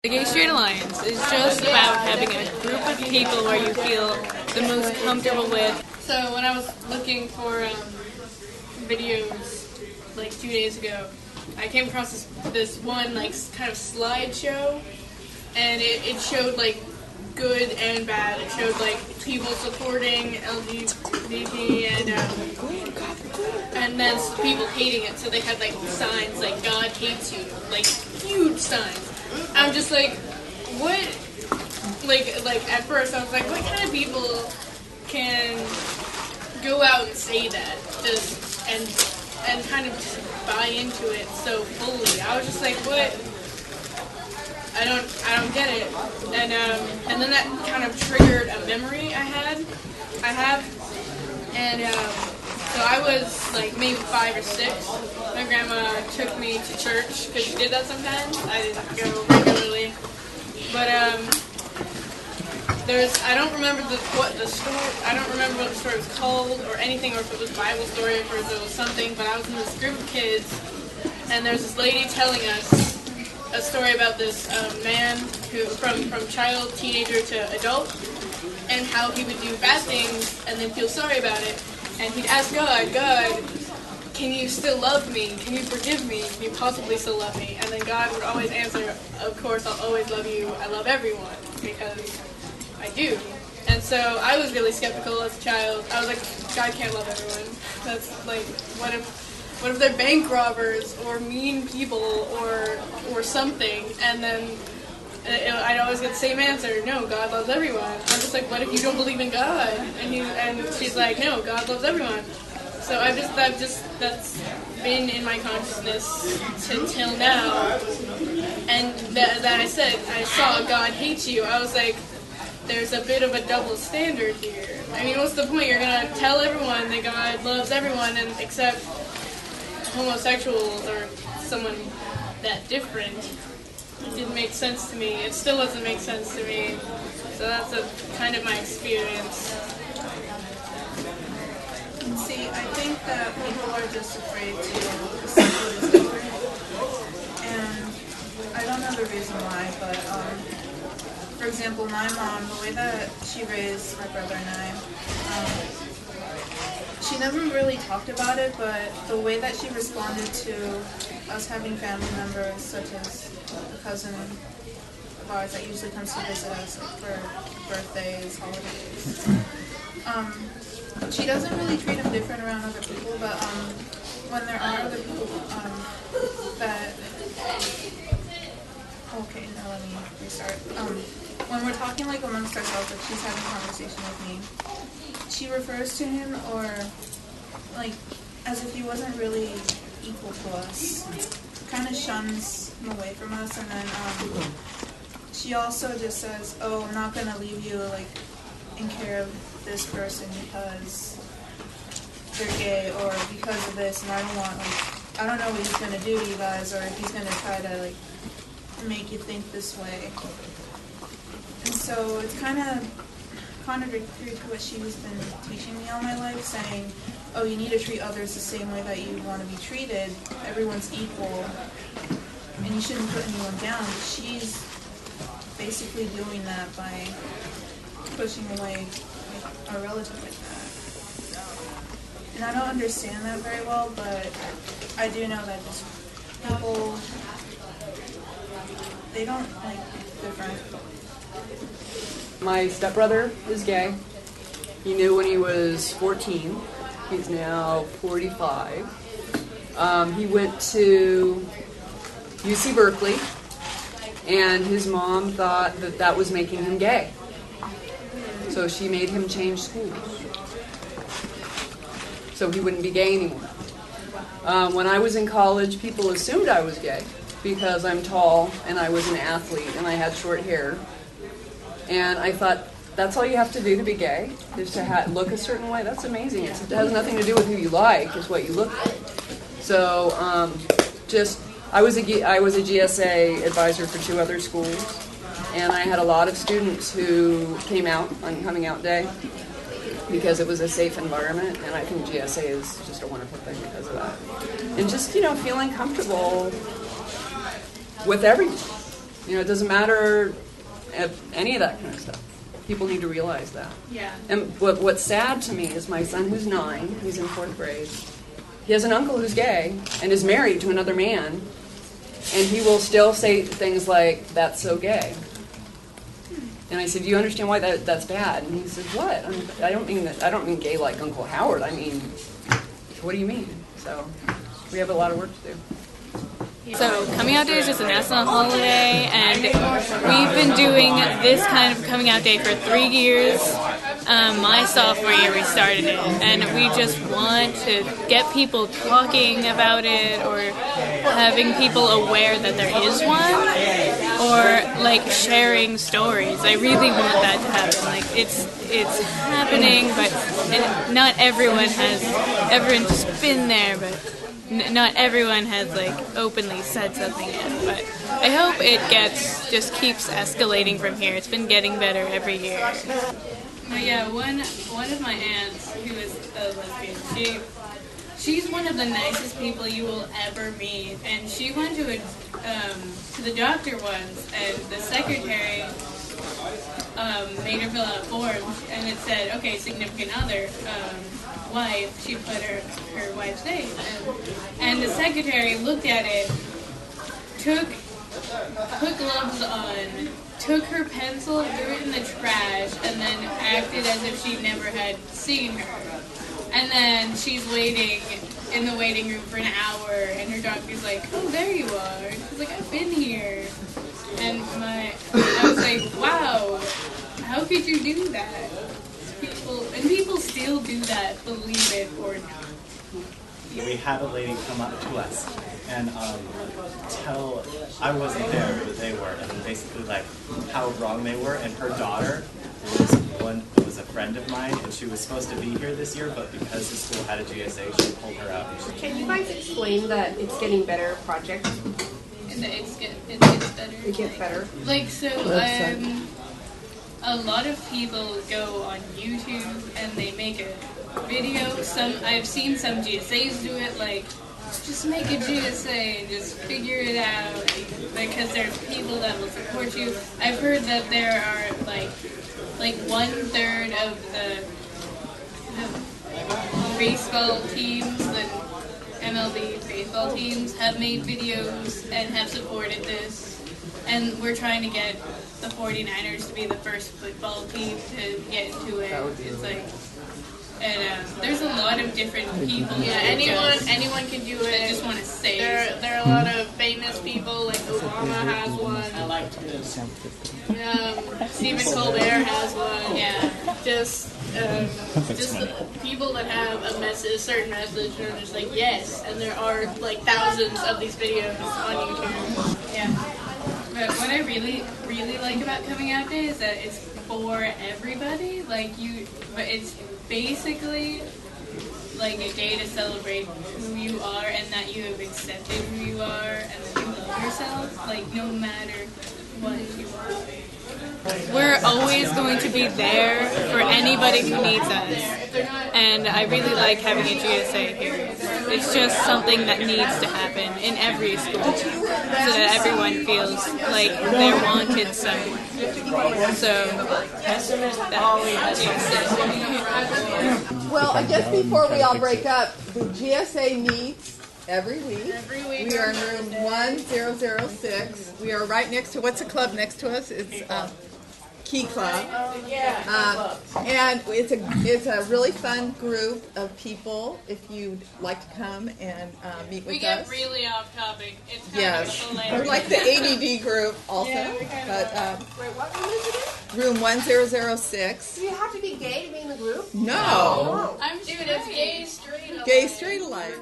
The Gay Straight Alliance is just about having a group of people where you feel the most comfortable with. So when I was looking for videos like 2 days ago, I came across this one like kind of slideshow, and it showed like good and bad. It showed like people supporting LGBT and then people hating it. So they had like signs like "God hates you," like huge signs. I'm just like, what? Like at first I was like, what kind of people can go out and say that just and kind of just buy into it so fully? I was just like, what? I don't get it. And then that kind of triggered a memory I have, and so I was like maybe 5 or 6. My grandma took me to church because she did that sometimes. I didn't go regularly, but I don't remember what the story. I don't remember what the story was called or anything, or if it was Bible story or if it was something. But I was in this group of kids, and there's this lady telling us a story about this man who, from child, teenager to adult, and how he would do bad things and then feel sorry about it. And he'd ask God, can you still love me? Can you forgive me? Can you possibly still love me? And then God would always answer, of course, I'll always love you. I love everyone, because I do. And so I was really skeptical as a child. I was like, God can't love everyone. That's like, what if they're bank robbers or mean people or something? And then I'd always get the same answer, no, God loves everyone. I'm just like, what if you don't believe in God? And she's like, no, God loves everyone. So that's been in my consciousness till now. And that I said, I saw God hates you. I was like, there's a bit of a double standard here. I mean, what's the point? You're going to tell everyone that God loves everyone and except homosexual or someone that different. It didn't make sense to me. It still doesn't make sense to me. So that's kind of my experience. See, I think that people are just afraid to accept what is different. And I don't know the reason why, but for example, my mom, the way that she raised my brother and I, she never really talked about it, but the way that she responded to us having family members, such as a cousin of ours that usually comes to visit us for birthdays, holidays, she doesn't really treat them different around other people, but when there are other people that... Okay, now let me restart. When we're talking like amongst ourselves, like she's having a conversation with me, she refers to him or like as if he wasn't really equal to us. Kind of shuns him away from us, and then she also just says, "Oh, I'm not gonna leave you like in care of this person because they're gay or because of this, and I don't know what he's gonna do to you guys, or if he's gonna try to like make you think this way." And so it's kind of contradictory to what she's been teaching me all my life, saying, oh, you need to treat others the same way that you want to be treated. Everyone's equal, and you shouldn't put anyone down. But she's basically doing that by pushing away our relative like that. And I don't understand that very well, but I do know that just people, they don't like different. My stepbrother is gay. He knew when he was 14. He's now 45. He went to UC Berkeley, and his mom thought that was making him gay. So she made him change schools so he wouldn't be gay anymore. When I was in college, people assumed I was gay because I'm tall and I was an athlete and I had short hair. And I thought, that's all you have to do to be gay, is to look a certain way. That's amazing. It has nothing to do with who you like, it's what you look like. So I was a GSA advisor for 2 other schools, and I had a lot of students who came out on coming out day because it was a safe environment, and I think GSA is just a wonderful thing because of that. And just, feeling comfortable with everyone. You know, it doesn't matter any of that kind of stuff. People need to realize that. Yeah. And what's sad to me is my son, who's 9, he's in 4th grade. He has an uncle who's gay and is married to another man, and he will still say things like, "That's so gay." And I said, "Do you understand why that's bad?" And he said, "What? I don't mean that. I don't mean gay like Uncle Howard. I mean, what do you mean?" So we have a lot of work to do. So Coming Out Day is just a national holiday, and we've been doing this kind of Coming Out Day for 3 years. My sophomore year we started it, and we just want to get people talking about it, or having people aware that there is one, or like sharing stories. I really want that to happen. Like it's happening, but not everyone's just been there, but not everyone has like openly said something yet, but I hope it just keeps escalating from here. It's been getting better every year. But yeah, one of my aunts, who is a lesbian, she's one of the nicest people you will ever meet, and she went to the doctor once, and the secretary made her fill out a form, and it said, okay, significant other, wife. She put her wife's name, and the secretary looked at it, put gloves on, took her pencil, threw it in the trash, and then acted as if she never had seen her. And then she's waiting in the waiting room for an hour, and her doctor's like, "Oh, there you are." She's like, "I've been here." And I was like, wow, how could you do that? People still do that, believe it or not. We had a lady come up to us and tell, I wasn't there, but they were, and basically like how wrong they were. And her daughter was a friend of mine, and she was supposed to be here this year, but because the school had a GSA, she pulled her out. Can you guys explain that It's Getting Better project? And it gets better. It gets better. Like, so, a lot of people go on YouTube and they make a video. I've seen some GSAs do it, like, just make a GSA and just figure it out, because there's people that will support you. I've heard that there are like 1/3 of the baseball teams, the MLB baseball teams, have made videos and have supported this. And we're trying to get the 49ers to be the first football team to get into it. It's like, and there's a lot of different people. Yeah, anyone can do it. I just want to say there are a lot of famous people, like Obama has one. I like this. Stephen Colbert has one. Yeah. Just people that have a certain message, and are just like, yes. And there are like thousands of these videos on YouTube. Yeah. But what I really like about Coming Out Day is that it's for everybody. But it's basically like a day to celebrate who you are, and that you have accepted who you are, and that you love yourself, like no matter what you are. We're always going to be there for anybody who needs us, and I really like having a GSA here. It's just something that needs to happen in every school, so that everyone feels like they're wanted somewhere. So that's Well, I guess before we all break up, the GSA meets every week. We are in room 1006. We are right next to, what's the club next to us? It's Key Club. And it's a really fun group of people if you'd like to come and meet with us. We get really off topic. It's kind Yes. of hilarious. We're like the ADD group also. Yeah, we kind of Wait, what room is it in? Room 1006. Do you have to be gay to be in the group? No. Dude, it's gay straight up. Gay straight alike.